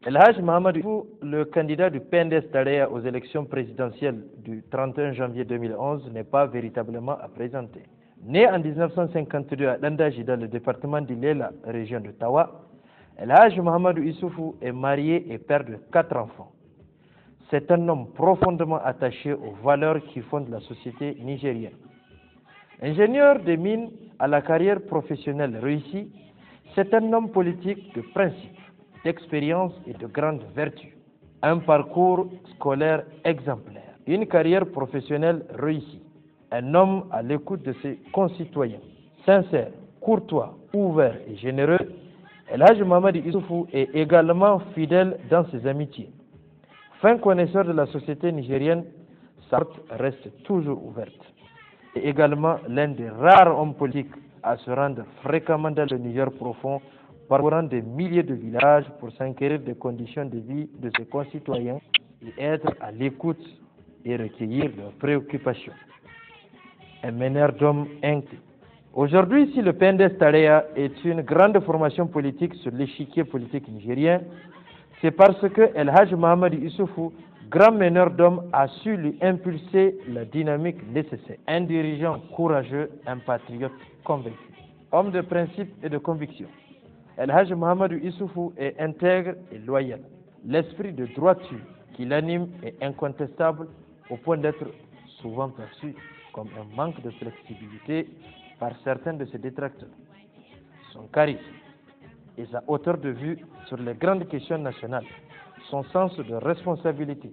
El Haj Mohamed Issoufou, le candidat du PNDS Tareya aux élections présidentielles du 31 janvier 2011, n'est pas véritablement à présenter. Né en 1952 à Dandaji dans le département d'Ilela, région de Tawa, El Haj Mohamed Issoufou est marié et père de 4 enfants. C'est un homme profondément attaché aux valeurs qui fondent la société nigérienne. Ingénieur des mines à la carrière professionnelle réussie, c'est un homme politique de principe, d'expérience et de grande vertu. Un parcours scolaire exemplaire, une carrière professionnelle réussie, un homme à l'écoute de ses concitoyens, sincère, courtois, ouvert et généreux. El Haj Mohamed Issoufou est également fidèle dans ses amitiés. Fin connaisseur de la société nigérienne, sa porte reste toujours ouverte. Et également l'un des rares hommes politiques à se rendre fréquemment dans le Niger profond, parcourant des milliers de villages pour s'enquérir des conditions de vie de ses concitoyens et être à l'écoute et recueillir leurs préoccupations. Un meneur d'hommes inclus. Aujourd'hui, si le PNDS Tareya est une grande formation politique sur l'échiquier politique nigérien, c'est parce que El Haj Mohamed Issoufou, grand meneur d'hommes, a su lui impulser la dynamique nécessaire. Un dirigeant courageux, un patriote convaincu, homme de principe et de conviction. El Haj Mohamed Issoufou est intègre et loyal. L'esprit de droiture qui l'anime est incontestable au point d'être souvent perçu comme un manque de flexibilité par certains de ses détracteurs. Son charisme et sa hauteur de vue sur les grandes questions nationales, son sens de responsabilité,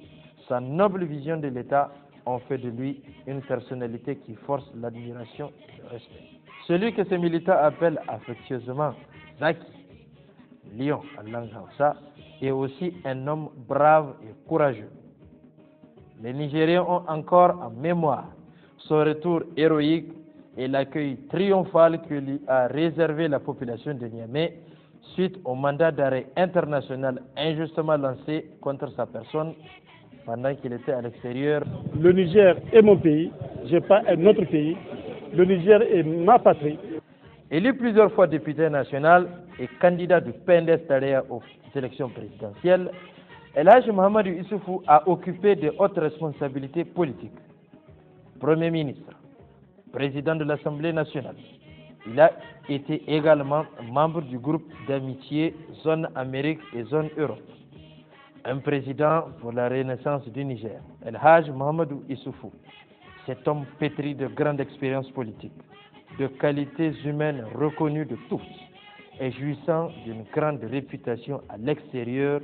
sa noble vision de l'État ont fait de lui une personnalité qui force l'admiration et le respect. Celui que ses militants appellent affectueusement Zaki, Lion en langue Hausa, est aussi un homme brave et courageux. Les Nigériens ont encore en mémoire son retour héroïque et l'accueil triomphal que lui a réservé la population de Niamey suite au mandat d'arrêt international injustement lancé contre sa personne pendant qu'il était à l'extérieur. Le Niger est mon pays, je n'ai pas un autre pays. Le Niger est ma patrie. Élu plusieurs fois député national et candidat du PNDS Tareya aux élections présidentielles, El Haj Mohamed Issoufou a occupé de hautes responsabilités politiques. Premier ministre, président de l'Assemblée nationale. Il a été également membre du groupe d'amitié Zone Amérique et Zone Europe. Un président pour la renaissance du Niger, El Haj Mohamed Issoufou. Cet homme pétri de grande expérience politique, de qualités humaines reconnues de tous et jouissant d'une grande réputation à l'extérieur,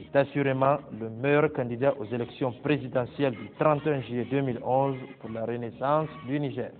est assurément le meilleur candidat aux élections présidentielles du 31 juillet 2011 pour la renaissance du Niger.